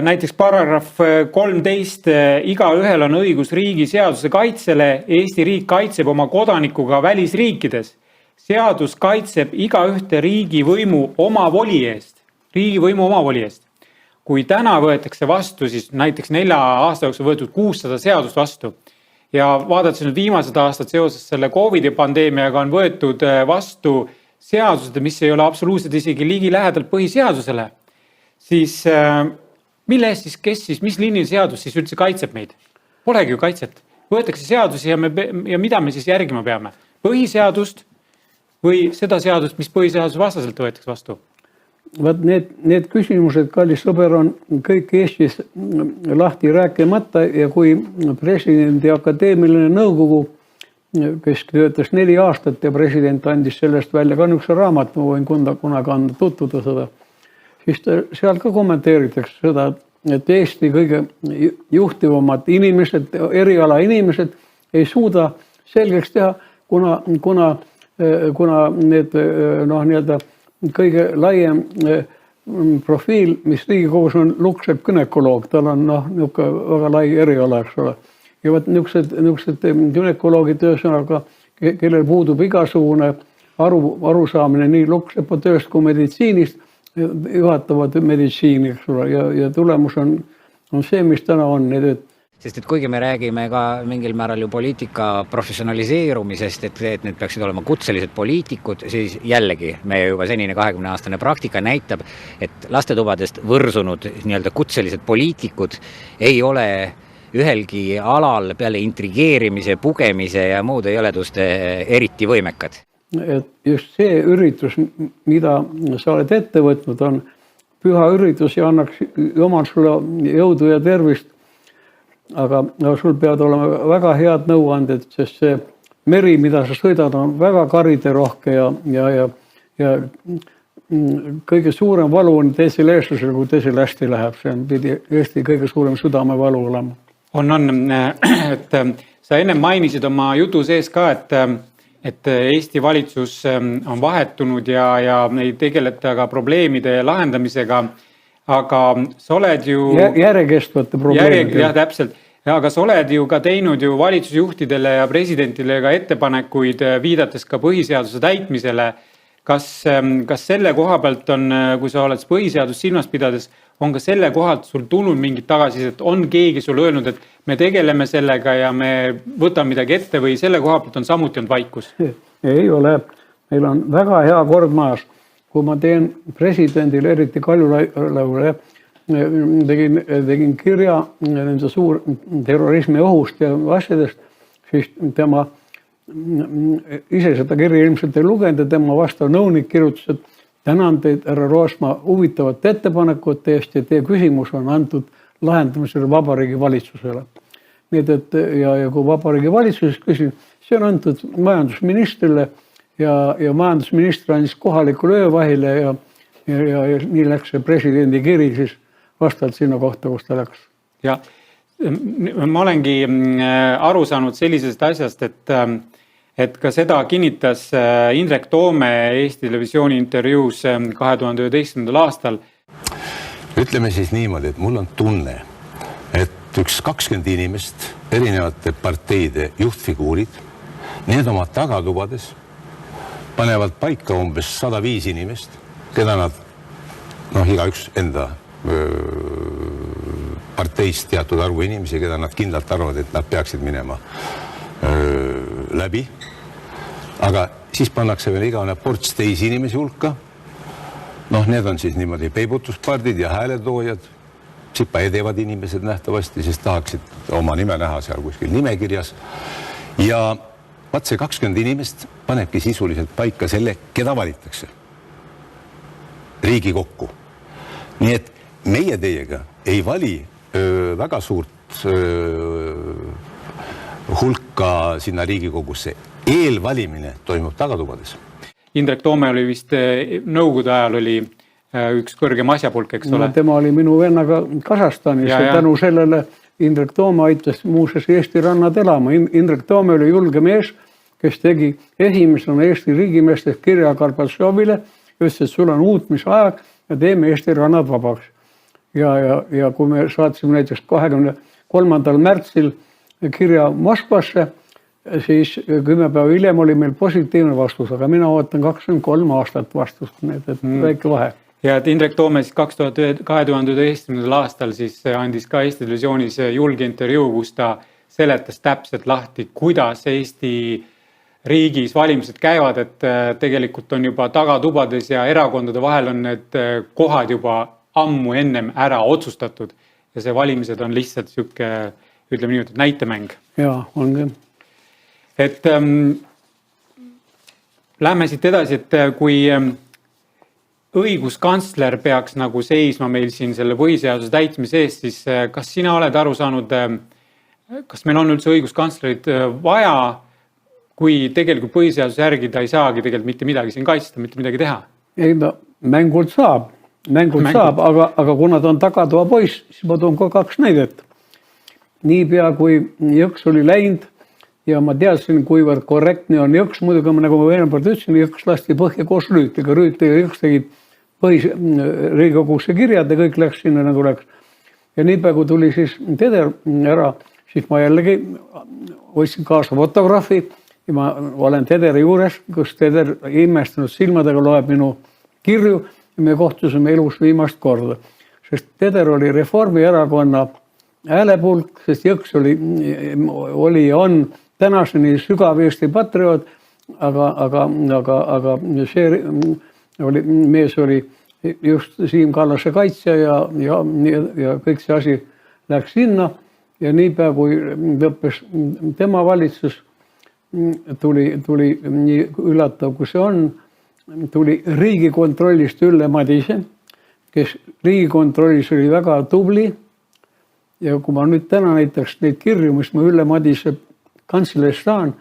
näiteks paragrahv 13, igaühel on õigus riigi seaduse kaitsele, Eesti riik kaitseb oma kodanikuga välisriikides. Seadus kaitseb igaühte riigivõimu omavoli eest. Riigivõimu omavoli eest. Kui täna võetakse vastu, siis näiteks 4 aasta jooksul võetud 600 seadust vastu. Ja vaadates nüüd viimased aastad seoses selle COVID pandeemiaga on võetud vastu seadused, mis ei ole absoluutselt isegi ligi lähedalt põhiseadusele, siis mille eest siis, kes siis, mis liinil seadus siis üldse kaitseb meid? Polegi ju kaitset. Võetakse seadusi ja mida me siis järgima peame? Põhiseadust või seda seadust, mis põhiseaduse vastaselt võetakse vastu? Vaat need küsimused, kallis sõber, on kõik Eestis lahti rääkimata ja kui presidendi akadeemiline nõukogu, kes töötas 4 aastat ja president andis sellest välja ka niisuguse raamat, ma võin kunagi anda tutvuda seda, siis seal ka kommenteeritakse seda, et Eesti kõige juhtivamad inimesed, eriala inimesed ei suuda selgeks teha, kuna need nii-öelda kõige laiem profiil, mis Riigikogus on Luksepp gynekoloog, tal on väga lai eriala, eks ole. Ja võt niisugused gynekoloogid ühesõnaga, kellel puudub igasugune arusaamine nii Luksepa tööst kui meditsiinist, juhatavad meditsiini, eks ole, ja tulemus on see, mis täna on. Sest et kuigi me räägime ka mingil määral ju poliitika professionaliseerumisest, et need peaksid olema kutselised poliitikud, siis jällegi meie juba senine 20-aastane praktika näitab, et lastetubadest võrsunud nii-öelda kutselised poliitikud ei ole ühelgi alal peale intrigeerimise, pugemise ja muude jõleduste eriti võimekad. Et just see üritus, mida sa oled ette võtnud, on püha üritus ja annaks omal sulle jõudu ja tervist. Aga sul peavad olema väga head nõuanded, sest see meri, mida sa sõidad, on väga kariderohke ja kõige suurem valu on teisel eestlasel, kui teisel hästi läheb. See on Eesti kõige suurem südamevalu olema. On, et sa enne mainisid oma jutu sees ka, et Eesti valitsus on vahetunud ja ei tegeleta ka probleemide lahendamisega, aga sa oled ju... Järjekestvate probleemid. Jah, täpselt. Aga sa oled ju ka teinud ju valitsusjuhtidele ja presidentile ka ettepanekuid viidates ka põhiseaduse täitmisele. Kas selle koha pealt on, kui sa oled põhiseadus silmas pidades, on ka selle kohalt sul tulnud mingid tagasisid, on keegi sul öelnud, et me tegeleme sellega ja me võtame midagi ette või selle koha pealt on samuti olnud vaikus? Ei ole. Meil on väga hea kord maas. Kui ma teen presidendile, eriti Kaljulaidile, tegin kirja nende suur terrorismi ohust ja asjadest, siis tema ise seda kirja ilmselt ei lugenud ja tema vastav nõunik kirjutas, et tänan teid, härra Roosma, huvitavate ettepanekute eest ja teie küsimus on antud lahendamisele Vabariigi valitsusele. Nii et ja kui Vabariigi valitsuses küsin, see on antud majandusministrile ja majandusminister andis kohalikule öövahile ja nii läks see presidendi kiri siis vastavalt sinna kohta, kus ta läks. Ja ma olengi aru saanud sellisest asjast, et ka seda kinnitas Indrek Toome Eesti Televisiooni intervjuus 2011. aastal. Ütleme siis niimoodi, et mul on tunne, et üks 20 inimest, erinevate parteide juhtfiguurid, need oma tagatubades panevad paika umbes 105 inimest, keda nad, igaüks enda parteist teatud arvu inimesi, keda nad kindlalt arvavad, et nad peaksid minema läbi. Aga siis pannakse veel igavene ports teisi inimesi hulka. Need on siis niimoodi peibutuspardid ja hääletoojad, sipa edevad inimesed nähtavasti, siis tahaksid oma nime näha seal kuskil nimekirjas. Ja vaat see 20 inimest panebki sisuliselt paika selle, keda valitakse Riigikokku. Nii et meie teiega ei vali väga suurt hulka sinna Riigikogusse. Eelvalimine toimub tagatubades. Indrek Toome oli vist nõukogude ajal oli üks kõrgem asjapulk, eks ole? Tema oli minu vennaga Kasahstanis ja tänu sellele Indrek Toome aitas muuseas Eesti rannad elama. Indrek Toome oli julge mees, kes tegi esimesena Eesti riigimeestest kirja Gorbatšovile, ütles, et sul on uutmisaeg ja teeme Eesti rannad vabaks. Ja kui me saatsime näiteks 23. märtsil kirja Moskvasse, siis 10 päeva hiljem oli meil positiivne vastus, aga mina ootan 23 aastat vastust, et väike vahe. Ja et Indrek Toome 2019. aastal siis andis ka Eesti Televisioonis julge intervjuu, kus ta seletas täpselt lahti, kuidas Eesti riigis valimised käivad, et tegelikult on juba tagatubades ja erakondade vahel on need kohad juba ammu ennem ära otsustatud ja see valimised on lihtsalt siuke, ütleme niimoodi, näitemäng. Jaa, ongi. Et lähme siit edasi, et kui õiguskantsler peaks nagu seisma meil siin selle põhiseaduse täitmise eest, siis kas sina oled aru saanud, kas meil on üldse õiguskantslerit vaja, kui tegelikult põhiseaduse järgi ta ei saagi tegelikult mitte midagi siin kaitsta, mitte midagi teha? Ei, mängult saab, aga kuna ta on tagatoa poiss, siis ma toon ka 2 näidet. Niipea kui Jõks oli läinud ja ma teadsin, kuivõrd korrektne on Jõks, muidugi nagu ma enne poolt ütlesin, Jõks lasti põhja koos Rüütliga. Rüüt ja Jõks tegid Riigikogusse kirjad ja kõik läks sinna nagu läks. Ja niipea kui tuli siis Teder ära, siis ma jällegi võtsin kaasa fotograafi ja ma olen Tederi juures, kus Teder imestanud silmadega loeb minu kirju ja me kohtusime elus viimast korda. Sest Teder oli Reformierakonna häälepulk, sest Jõks oli ja on tänaseni sügav Eesti patrioot, aga see mees oli just Siim Kallase kaitsja ja kõik see asi läks sinna ja niipea kui lõppes tema valitsus, tuli nii üllatav, kui see on, tuli Riigikontrollist Ülle Madise, kes Riigikontrollis oli väga tubli ja kui ma nüüd täna näitaks neid kirju, mis ma Ülle Madise kantseleis saan,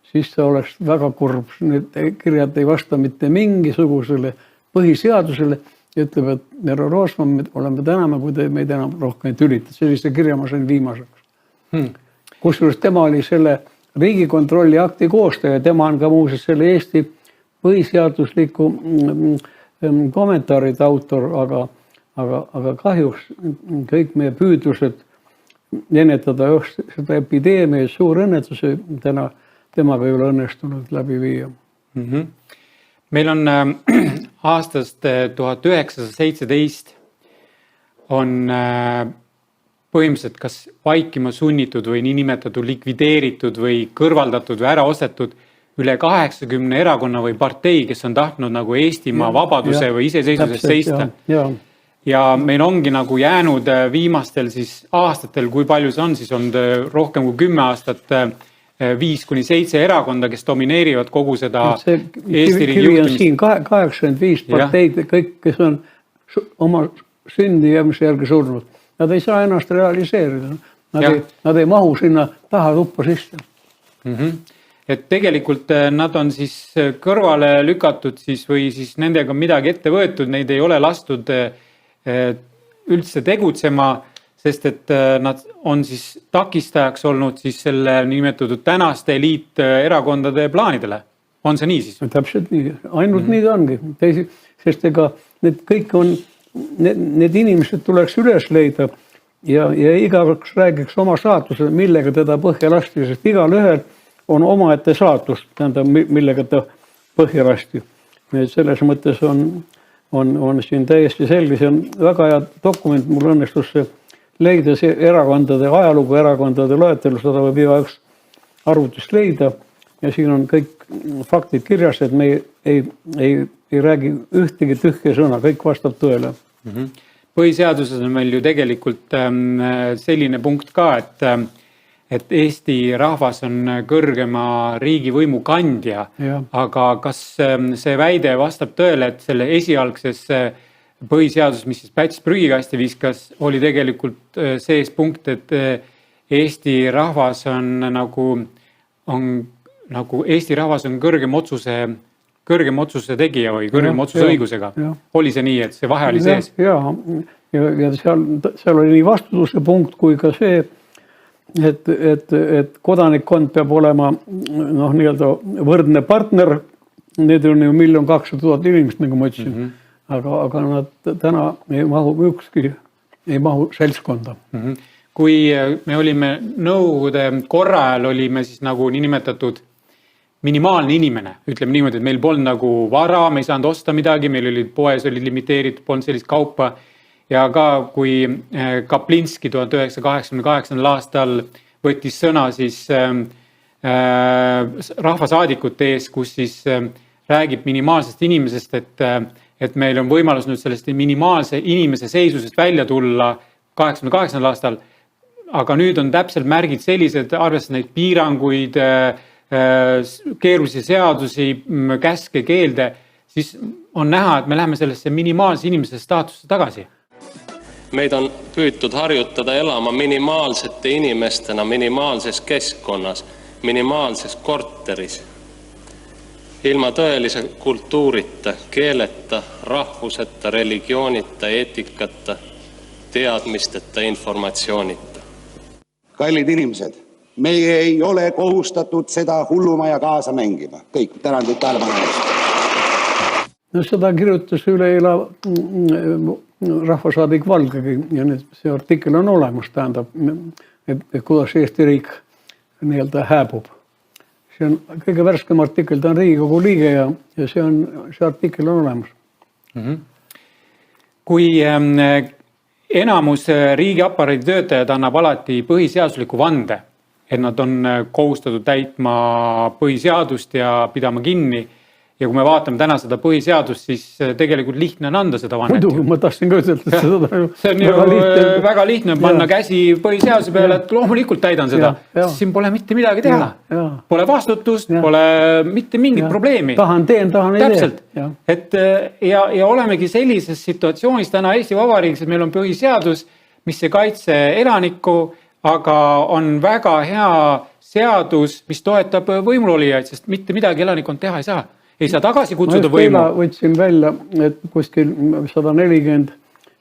siis ta oleks väga kurb. Need kirjad ei vasta mitte mingisugusele põhiseadusele ja ütleb, et härra Roosman, me oleme täname, kui te meid enam rohkem tülitad. Sellise kirja ma sain viimaseks. Kusjuures tema oli selle Riigikontrolli akti koostaja, tema on ka muuseas selle Eesti põhiseadusliku kommentaaride autor, aga kahjuks kõik meie püüdlused ennetada seda epideemia ja suur õnnetuse temaga ei ole õnnestunud läbi viia. Meil on aastast 1917 on põhimõtteliselt kas vaikima sunnitud või niinimetatud likvideeritud või kõrvaldatud või ära ostetud üle 80 erakonna või partei, kes on tahtnud nagu Eestimaa vabaduse või iseseisvusest seista. Ja meil ongi nagu jäänud viimastel siis aastatel, kui palju see on, siis on rohkem kui 10 aastat 5-7 erakonda, kes domineerivad kogu seda Eesti riigi juhtimist. 85 parteid, kõik, kes on oma sündi jäämise järgi surnud. Nad ei saa ennast realiseerida. Nad ei mahu sinna taha tuppa sisse. Et tegelikult nad on siis kõrvale lükatud siis või siis nendega midagi ette võetud, neid ei ole lastud üldse tegutsema, sest et nad on siis takistajaks olnud siis selle nimetatud tänaste eliiterakondade plaanidele. On see nii siis? Täpselt nii. Ainult nii ta ongi. Sest ega need kõik on, need inimesed tuleks üles leida ja igaks räägiks oma saatuse, millega teda põhja lasti, sest igal ühel on omaette saatus, millega ta põhja lasti. Selles mõttes on siin täiesti selge, see on väga hea dokument, mul õnnestus leida see erakondade, ajalugu erakondade loetelu, seda võib igaüks arvutust leida ja siin on kõik faktid kirjas, et me ei räägi ühtegi tühja sõna, kõik vastab tõele. Põhiseaduses on meil ju tegelikult selline punkt ka, et Eesti rahvas on kõrgema riigivõimu kandja, aga kas see väide vastab tõele, et selle esialgses põhiseadus, mis siis Päts prügikasti viskas, oli tegelikult sees punkt, et Eesti rahvas on Eesti rahvas on kõrgem otsuse tegija või kõrgem otsuse õigusega. Oli see nii, et see vahe oli sees? Ja seal oli nii vastutuse punkt kui ka see, et kodanikkond peab olema nii-öelda võrdne partner. Need on ju 1 200 000 inimest, nagu ma ütlesin. Aga nad täna ükski ei mahu seltskonda. Kui me olime Nõukogude korra ajal, olime siis nagu niinimetatud minimaalne inimene. Ütleme niimoodi, et meil polnud nagu vara, me ei saanud osta midagi, meil oli poes oli limiteeritud, polnud sellist kaupa. Ja ka kui Kaplinski 1988. aastal võttis sõna siis rahvasaadikute ees, kus siis räägib minimaalsest inimesest, et meil on võimalus nüüd sellest minimaalse inimese seisusest välja tulla 88. aastal, aga nüüd on täpselt märgid sellised, arvestades neid piiranguid, keerulisi seadusi, käske, keelde, siis on näha, et me läheme sellesse minimaalse inimese staatusse tagasi. Meid on püütud harjutada elama minimaalsete inimestena, minimaalses keskkonnas, minimaalses korteris. Ilma tõelise kultuurita, keeleta, rahvuseta, religioonita, eetikata, teadmisteta, informatsioonita. Kallid inimesed, meie ei ole kohustatud seda hullumaja kaasa mängima. Kõik, tänan teid tähelepanu eest. No seda kirjutas üleeile rahvasaadik Valgegi ja see artikkel on olemas, tähendab, et kuidas Eesti riik nii-öelda hääbub. See on kõige värskem artikkel, ta on Riigikogu liige ja see artikkel on olemas. Kui enamus riigiaparaadi töötajad annab alati põhiseadusliku vande, et nad on kohustatud täitma põhiseadust ja pidama kinni. Ja kui me vaatame täna seda põhiseadust, siis tegelikult lihtne on anda seda vannet. Muidu, ma tahtsin ka ütelda seda. See on ju väga lihtne panna käsi põhiseaduse peale, et loomulikult täidan seda. Siin pole mitte midagi teha. Pole vastutust, pole mitte mingit probleemi. Tahan teen, ei täpselt. Ja olemegi sellises situatsioonis täna Eesti Vabariigis, et meil on põhiseadus, mis ei kaitse elanikku, aga on väga hea seadus, mis toetab võimulolijaid, sest mitte midagi elanikkond teha ei saa. Ei saa tagasi kutsuda võimu. Ma võtsin välja, et kuskil 140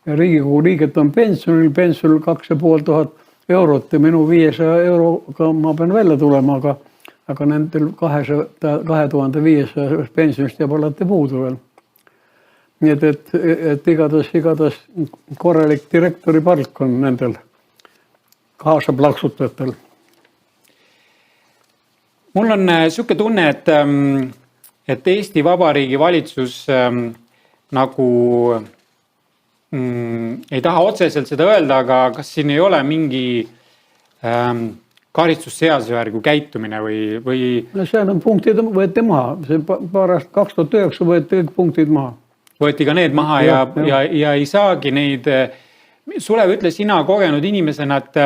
Riigikogu liiget on pensionil 2500 eurot ja minu 500 euroga ma pean välja tulema, aga nendel 2500 pensionist jääb alati puudu veel. Nii et igatahes korralik direktori palk on nendel kaasaplaksutajatel. Mul on siuke tunne, et Eesti Vabariigi valitsus nagu ei taha otseselt seda öelda, aga kas siin ei ole mingi karistusseaduse järgi käitumine või... No seal on punktid võeti maha. Pärast 2009 võeti kõik punktid maha. Võeti ka need maha ja ei saagi neid... Sulev, ütle sina kogenud inimesena, et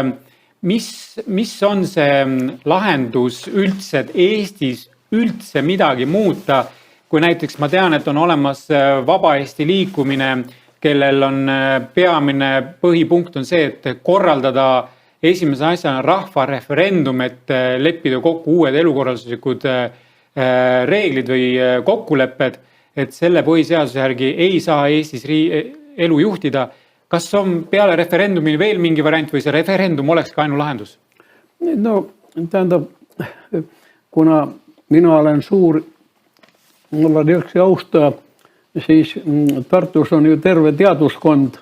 mis on see lahendus üldse, et Eestis üldse midagi muuta, kui näiteks ma tean, et on olemas Vaba Eesti liikumine, kellel on peamine põhipunkt on see, et korraldada esimese asjana rahvareferendum, et leppida kokku uued elukorralduslikud reeglid või kokkulepped, et selle põhiseaduse järgi ei saa Eestis elu juhtida. Kas on peale referendumi veel mingi variant või see referendum oleks ka ainu lahendus? No, tähendab, kuna mina olen suur Jõksi austaja, siis Tartus on ju terve teaduskond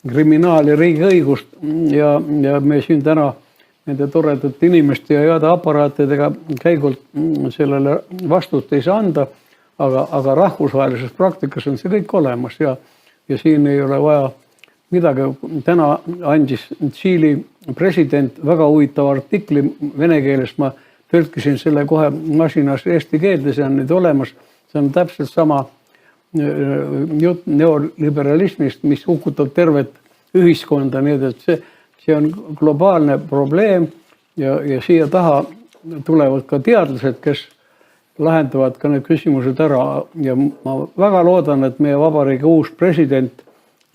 kriminaal- ja riigiõigust ja me siin täna nende toredate inimeste ja heade aparaatidega käigult sellele vastust ei saa anda, aga rahvusvahelises praktikas on see kõik olemas ja siin ei ole vaja midagi. Täna andis Tšiili president väga huvitava artikli vene keeles, ma tõlkisin selle kohe masinas eesti keelde, see on nüüd olemas. See on täpselt sama jutt neoliberalismist, mis hukutab tervet ühiskonda, nii et see on globaalne probleem ja siia taha tulevad ka teadlased, kes lahendavad ka need küsimused ära ja ma väga loodan, et meie vabariigi uus president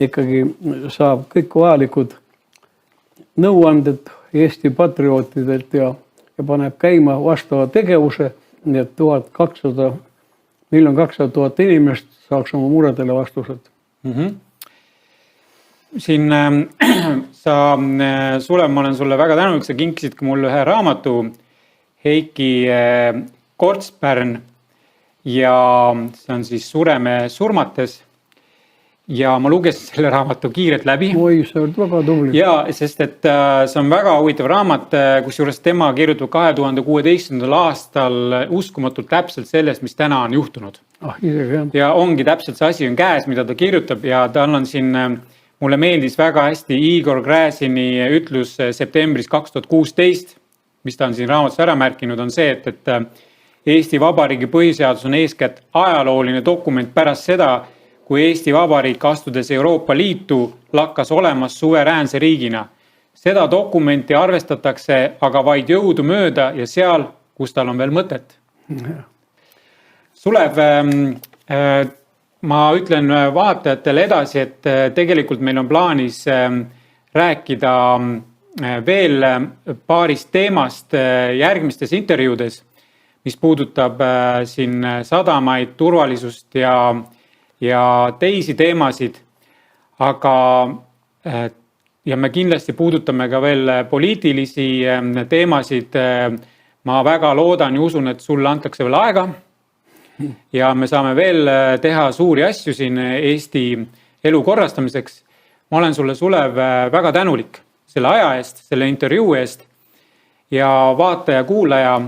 ikkagi saab kõik vajalikud nõuanded Eesti patriootidelt ja paneb käima vastava tegevuse, nii et 1 200 000 inimest saaks oma muredele vastused. Siin Sulev, ma olen sulle väga tänulik, sa kinkisid ka mulle ühe raamatu Heiki Kortspärn ja see on siis Sureme surmates ja ma lugesin selle raamatu kiirelt läbi. Oi, see on väga tubli. Ja, sest et see on väga huvitav raamat, kusjuures tema kirjutab 2016. aastal uskumatult täpselt sellest, mis täna on juhtunud. Isegi jah. Ja ongi täpselt see asi on käes, mida ta kirjutab ja tal on siin, mulle meeldis väga hästi Igor Gräzini ütlus septembris 2016, mis ta on siin raamatus ära märkinud, on see, et Eesti Vabariigi põhiseadus on eeskätt ajalooline dokument pärast seda, kui Eesti Vabariik astudes Euroopa Liitu lakkas olemas suveräänse riigina. Seda dokumenti arvestatakse aga vaid jõudu mööda ja seal, kus tal on veel mõtet. Sulev, ma ütlen vaatajatele edasi, et tegelikult meil on plaanis rääkida veel paarist teemast järgmistes intervjuudes, mis puudutab siin sadamaid, turvalisust ja teisi teemasid, aga ja me kindlasti puudutame ka veel poliitilisi teemasid. Ma väga loodan ja usun, et sulle antakse veel aega ja me saame veel teha suuri asju siin Eesti elu korrastamiseks. Ma olen sulle, Sulev, väga tänulik selle aja eest, selle intervjuu eest ja vaataja, kuulaja.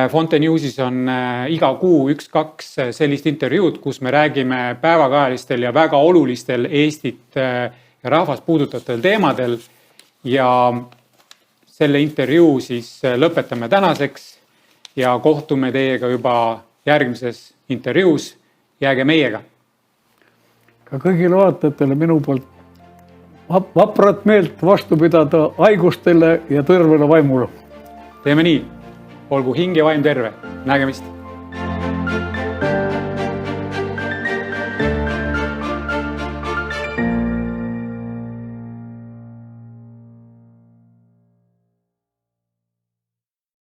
Fonte Newsis on iga kuu 1-2 sellist intervjuud, kus me räägime päevakajalistel ja väga olulistel Eestit ja rahvast puudutatel teemadel ja selle intervjuu siis lõpetame tänaseks ja kohtume teiega juba järgmises intervjuus. Jääge meiega. Ka kõigile vaatajatele minu poolt vaprat meelt vastu pidada haigustele ja tervele vaimule. Teeme nii. Olgu hing ja vaim terve. Nägemist.